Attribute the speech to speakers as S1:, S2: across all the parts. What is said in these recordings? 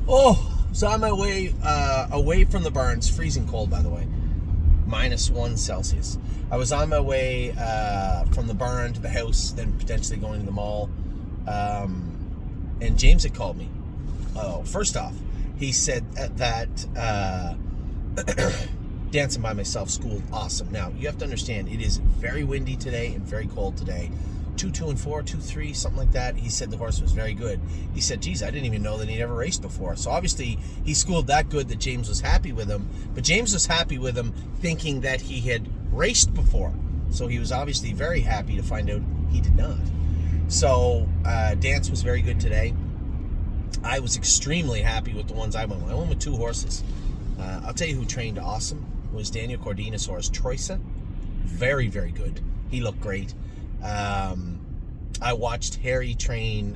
S1: Oh, so on my way away from the barns, freezing cold, by the way, -1 Celsius. I was on my way from the barn to the house, then potentially going to the mall, and James had called me. Oh, first off, he said that dancing by myself schooled awesome. Now, you have to understand, it is very windy today and very cold today. 2-2 and 4, 2-3, something like that. He said the horse was very good. He said, geez, I didn't even know that he'd ever raced before. So obviously he schooled that good that James was happy with him. But James was happy with him thinking that he had raced before. So he was obviously very happy to find out he did not. So dance was very good today. I was extremely happy with the ones I went with. I went with 2 horses. I'll tell you who trained awesome was Daniel Cordina's horse, Troisa. Very, very good. He looked great. I watched Harry train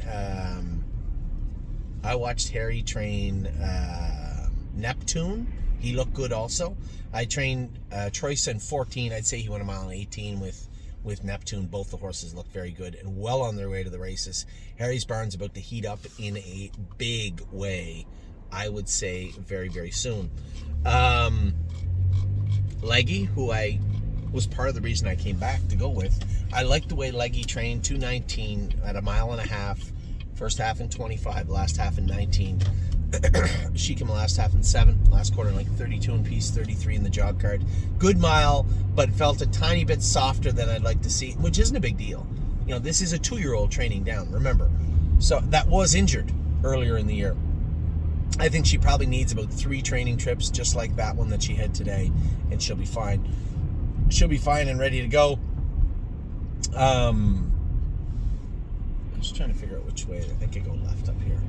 S1: Neptune. He looked good also. I trained Troisa in 14. I'd say he went a mile in 18 with Neptune. Both the horses looked very good and well on their way to the races. Harry's barn's about to heat up in a big way, I would say, very, very soon. Leggy, who I was part of the reason I came back to go with. I liked the way Leggy trained 2:19 at a mile and a half. First half in 25, last half in 19. She came last half in 7. Last quarter in like 32 in piece, 33 in the jog card. Good mile, but felt a tiny bit softer than I'd like to see, which isn't a big deal. You know, this is a 2-year-old training down, remember. So that was injured earlier in the year. I think she probably needs about 3 training trips, just like that one that she had today, and she'll be fine. She'll be fine and ready to go. I'm just trying to figure out which way. I think I go left up here.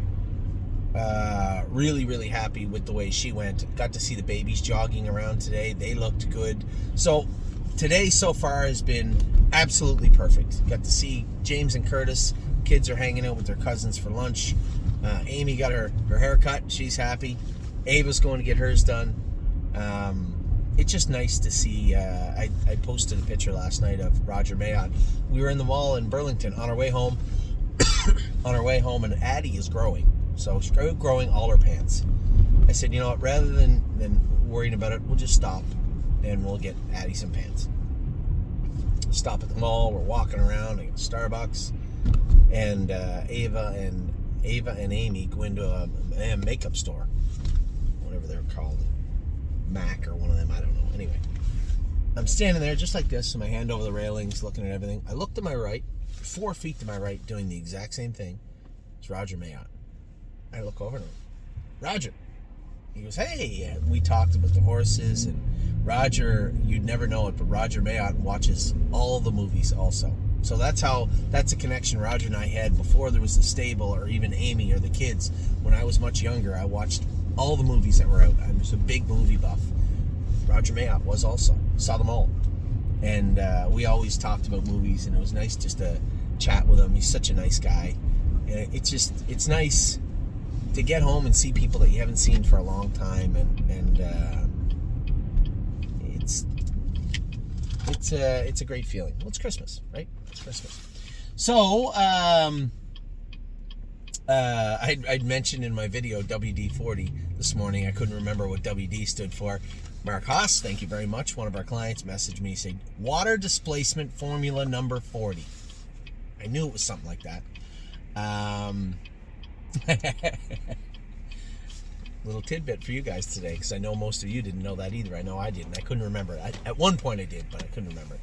S1: Really, really happy with the way she went. Got to see the babies jogging around today. They looked good. So today so far has been absolutely perfect. Got to see James and Curtis. Kids are hanging out with their cousins for lunch. Amy got her hair cut. She's happy. Ava's going to get hers done. It's just nice to see. I posted a picture last night of Roger Mayotte. We were in the mall in Burlington on our way home. And Addie is growing. So she's growing all her pants. I said, you know what, rather than worrying about it, we'll just stop and we'll get Addie some pants. Stop at the mall. We're walking around at Starbucks, and Ava and Amy go into a makeup store, whatever they're called, Mac or one of them, I don't know. Anyway, I'm standing there just like this, with my hand over the railings, looking at everything. I look to my right, 4 feet to my right, doing the exact same thing. It's Roger Mayotte. I look over to him. Roger. He goes, hey. And we talked about the horses, and Roger, you'd never know it, but Roger Mayotte watches all the movies also. So that's a connection Roger and I had before there was the stable or even Amy or the kids. When I was much younger, I watched all the movies that were out. I was a big movie buff. Roger Mayotte was also. Saw them all. And we always talked about movies, and it was nice just to chat with him. He's such a nice guy. And it's nice to get home and see people that you haven't seen for a long time, and it's a great feeling. Well, it's Christmas, right? It's Christmas. So I'd mentioned in my video WD-40 this morning. I couldn't remember what WD stood for. Mark Haas, thank you very much. One of our clients messaged me saying, water displacement formula number 40. I knew it was something like that. Little tidbit for you guys today, because I know most of you didn't know that either. I know I didn't. I couldn't remember it. At one point I did, but I couldn't remember it.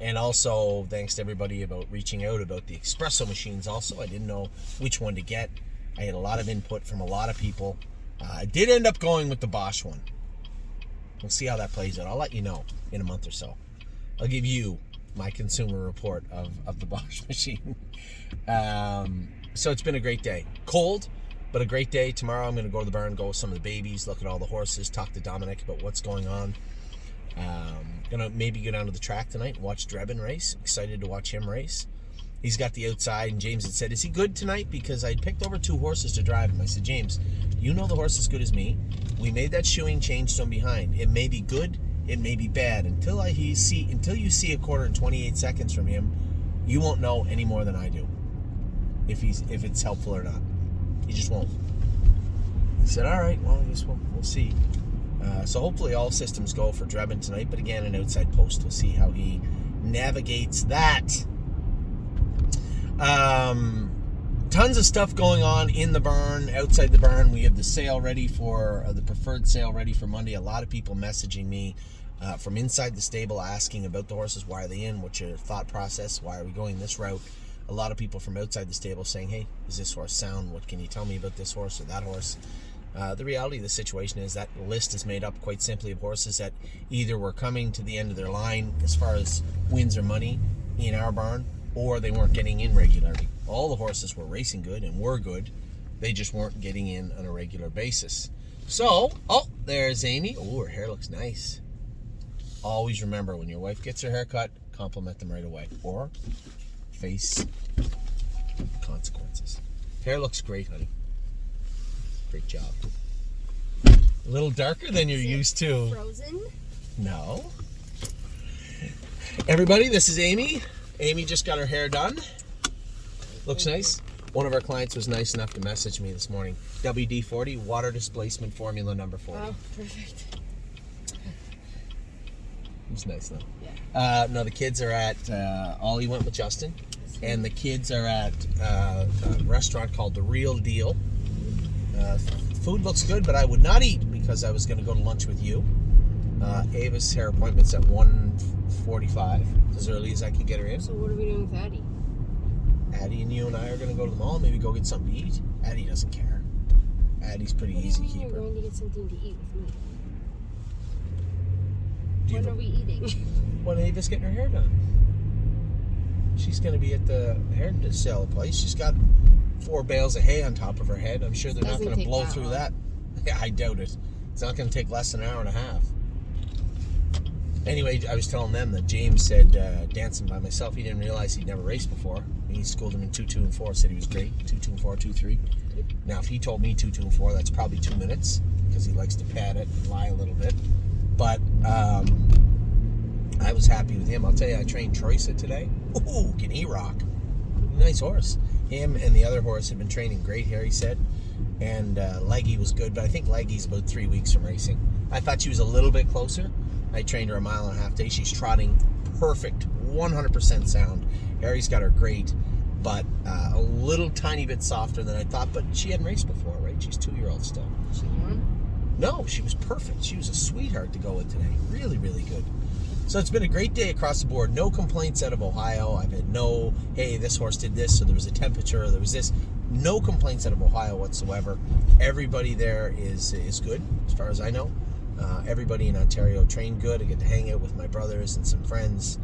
S1: And also, thanks to everybody about reaching out about the espresso machines also. I didn't know which one to get. I had a lot of input from a lot of people. I did end up going with the Bosch one. We'll see how that plays out. I'll let you know in a month or so. I'll give you my consumer report of the Bosch machine. So it's been a great day. Cold, but a great day. Tomorrow I'm going to go to the barn, go with some of the babies, look at all the horses, talk to Dominic about what's going on. Going to maybe go down to the track tonight and watch Drebin race. Excited to watch him race. He's got the outside, and James had said, is he good tonight? Because I'd picked over 2 horses to drive him. I said, James, you know the horse as good as me. We made that shoeing change to him behind. It may be good, it may be bad. Until you see a quarter and 28 seconds from him, you won't know any more than I do if it's helpful or not. You just won't. I said, all right, well, I guess we'll see. So hopefully all systems go for Drebin tonight, but again, an outside post. We'll see how he navigates that. Tons of stuff going on in the barn, outside the barn. We have the sale ready for, the preferred sale ready for Monday. A lot of people messaging me from inside the stable asking about the horses. Why are they in? What's your thought process? Why are we going this route? A lot of people from outside the stable saying, hey, is this horse sound? What can you tell me about this horse or that horse? The reality of the situation is that list is made up quite simply of horses that either were coming to the end of their line as far as wins or money in our barn, or they weren't getting in regularly. All the horses were racing good and were good. They just weren't getting in on a regular basis. So, there's Amy. Oh, her hair looks nice. Always remember, when your wife gets her hair cut, compliment them right away, or face consequences. Hair looks great, honey. Great job. A little darker than you're used to.
S2: Frozen?
S1: No. Everybody, this is Amy. Amy just got her hair done. Looks nice. One of our clients was nice enough to message me this morning. WD-40, water displacement formula number 40.
S2: Oh, perfect.
S1: It's nice though.
S2: Yeah.
S1: No, the kids are at, Ollie went with Justin, and the kids are at a restaurant called The Real Deal. Food looks good, but I would not eat because I was going to go to lunch with you. Ava's hair appointment's at 1:45, as early as I could get her in.
S2: So what are we doing with Addie?
S1: Addie and you and I are going to go to the mall, maybe go get something to eat. Addie doesn't care. Addie's pretty easy keeper.
S2: You're going to get something to eat with me.
S1: When
S2: are we eating?
S1: When Ava's getting her hair done. She's going to be at the hair sale place. She's got 4 bales of hay on top of her head. I'm sure they're not going to blow through that. Yeah, I doubt it. It's not going to take less than an hour and a half. Anyway, I was telling them that James said, dancing by myself, he didn't realize he'd never raced before. He schooled him in 2, 2, and 4, said he was great. 2, 2, and 4, 2, 3. Now, if he told me 2, 2, and 4, that's probably 2 minutes, because he likes to pad it and lie a little bit. But I was happy with him. I'll tell you, I trained Troysa today. Ooh, can he rock? Nice horse. Him and the other horse have been training great here, he said. And Leggy was good, but I think Leggy's about 3 weeks from racing. I thought she was a little bit closer. I trained her a 1.5 mile day. She's trotting perfect, 100% sound. Harry's got her great, but a little tiny bit softer than I thought. But she hadn't raced before, right? She's 2-year-old still.
S2: She won?
S1: No, she was perfect. She was a sweetheart to go with today. Really, really good. So it's been a great day across the board. No complaints out of Ohio. I've had no, hey, this horse did this, or there was a temperature, or there was this. No complaints out of Ohio whatsoever. Everybody there is good, as far as I know. Everybody in Ontario trained good. I get to hang out with my brothers and some friends.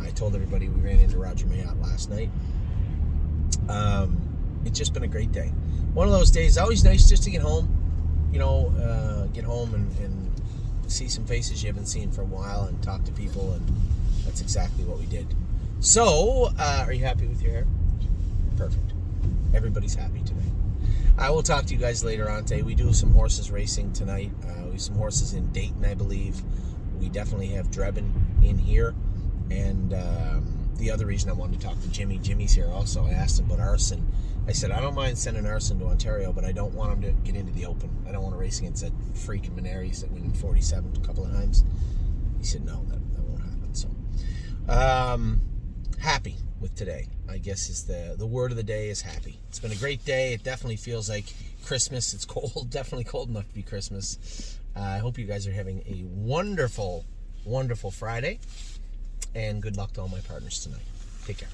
S1: I told everybody we ran into Roger Mayotte last night. It's just been a great day. One of those days, always nice just to get home. Get home and see some faces you haven't seen for a while and talk to people, and that's exactly what we did. So, are you happy with your hair? Perfect. Everybody's happy today. I will talk to you guys later on today. We do some horses racing tonight. We have some horses in Dayton, I believe. We definitely have Drebin in here. And the other reason I wanted to talk to Jimmy's here also. I asked him about Arson. I said, I don't mind sending Arson to Ontario, but I don't want him to get into the Open. I don't want to race against that freak in Menares that went in 47 a couple of times. He said, no, that won't happen. So, happy with today, I guess, is the word of the day is happy. It's been a great day. It definitely feels like Christmas. It's cold, definitely cold enough to be Christmas. I hope you guys are having a wonderful, wonderful Friday. And good luck to all my partners tonight. Take care.